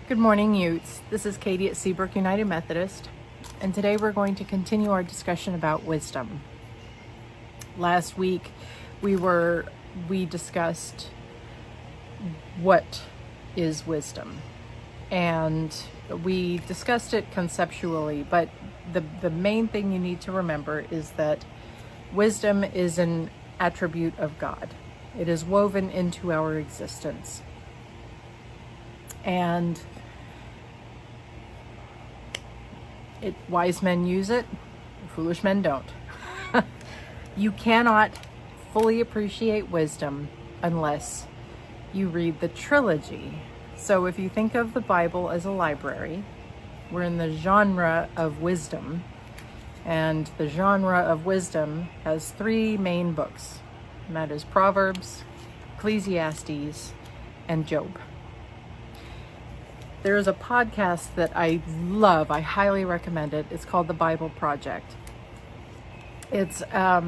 Good morning, Utes. This is Katie at Seabrook United Methodist, and today we're going to continue our discussion about wisdom. Last week we discussed what is wisdom, and we discussed it conceptually, but the main thing you need to remember is that wisdom is an attribute of God. It is woven into our existence. And wise men use it, foolish men don't. You cannot fully appreciate wisdom unless you read the trilogy. So if you think of the Bible as a library, we're in the genre of wisdom, and the genre of wisdom has three main books, and that is Proverbs, Ecclesiastes, and Job. There's a podcast that I love. I highly recommend it. It's called The Bible Project. It's a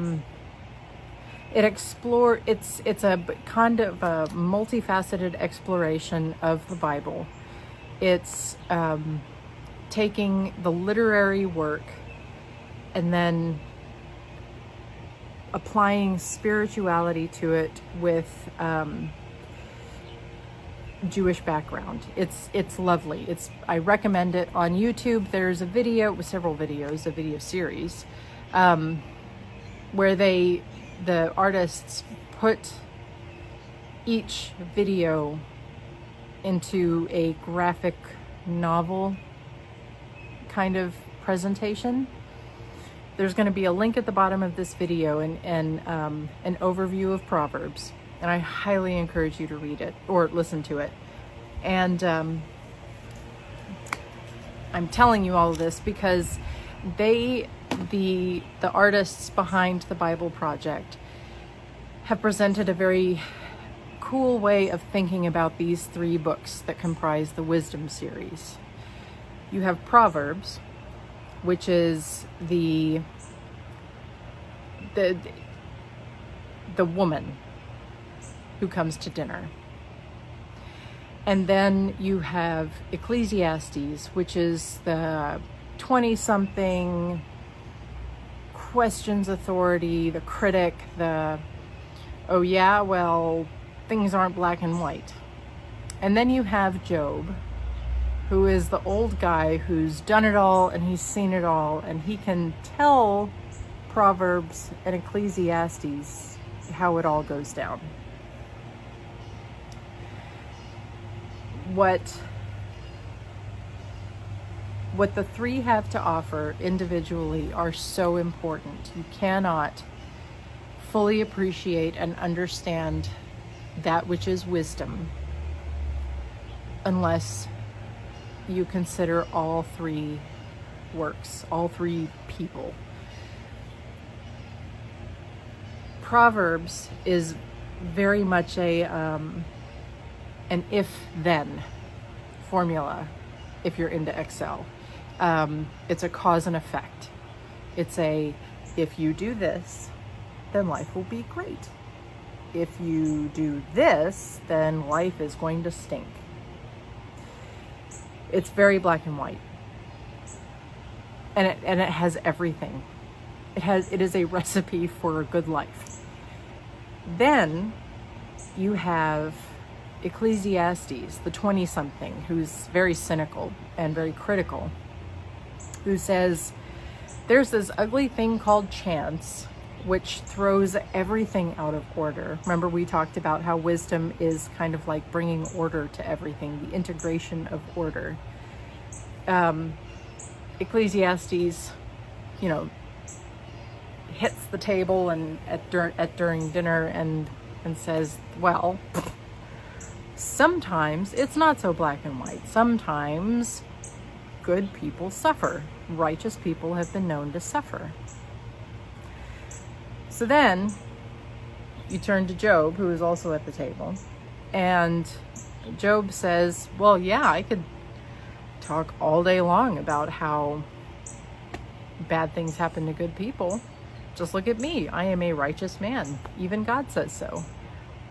kind of a multifaceted exploration of the Bible. It's taking the literary work and then applying spirituality to it with Jewish background. It's lovely. I recommend it on YouTube. There's a video with several videos, a video series, where the artists put each video into a graphic novel kind of presentation. There's going to be a link at the bottom of this video and an overview of Proverbs. And I highly encourage you to read it or listen to it. And I'm telling you all of this because the artists behind the Bible Project have presented a very cool way of thinking about these three books that comprise the Wisdom series. You have Proverbs, which is the woman who comes to dinner. And then you have Ecclesiastes, which is the 20-something, questions authority, the critic, oh yeah, well, things aren't black and white. And then you have Job, who is the old guy who's done it all and he's seen it all, and he can tell Proverbs and Ecclesiastes how it all goes down. What the three have to offer individually are so important. You cannot fully appreciate and understand that which is wisdom unless you consider all three works, all three people. Proverbs is very much an if-then formula if you're into Excel. It's a cause and effect. It's if you do this, then life will be great. If you do this, then life is going to stink. It's very black and white. And it has everything. It is a recipe for a good life. Then you have Ecclesiastes, the 20-something, who's very cynical and very critical, who says there's this ugly thing called chance, which throws everything out of order. Remember, we talked about how wisdom is kind of like bringing order to everything, the integration of order. Ecclesiastes, hits the table and during dinner and says, well, sometimes it's not so black and white. Sometimes good people suffer. Righteous people have been known to suffer. So then you turn to Job, who is also at the table, and Job says, well, yeah, I could talk all day long about how bad things happen to good people. Just look at me. I am a righteous man. Even God says so.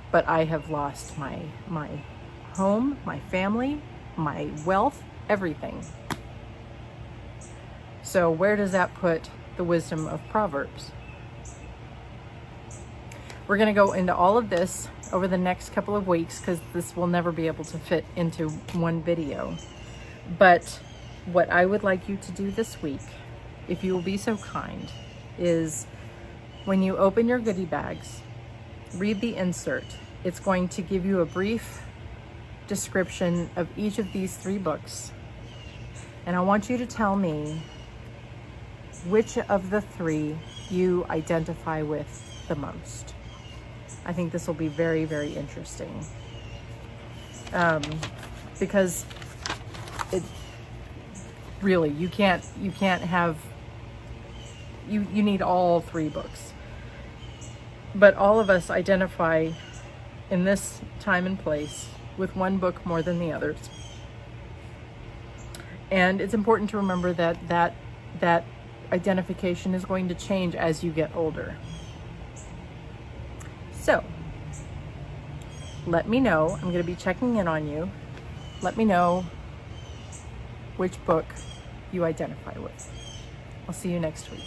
But I have lost my home, my family, my wealth, everything. So where does that put the wisdom of Proverbs? We're going to go into all of this over the next couple of weeks because this will never be able to fit into one video. But what I would like you to do this week, if you will be so kind, is when you open your goodie bags, read the insert. It's going to give you a brief description of each of these 3 books. And I want you to tell me which of the 3 you identify with the most. I think this will be very, very interesting. Because it really, you can't have, you need all 3 books. But all of us identify in this time and place with one book more than the others. And it's important to remember that identification is going to change as you get older. So, let me know. I'm going to be checking in on you. Let me know which book you identify with. I'll see you next week.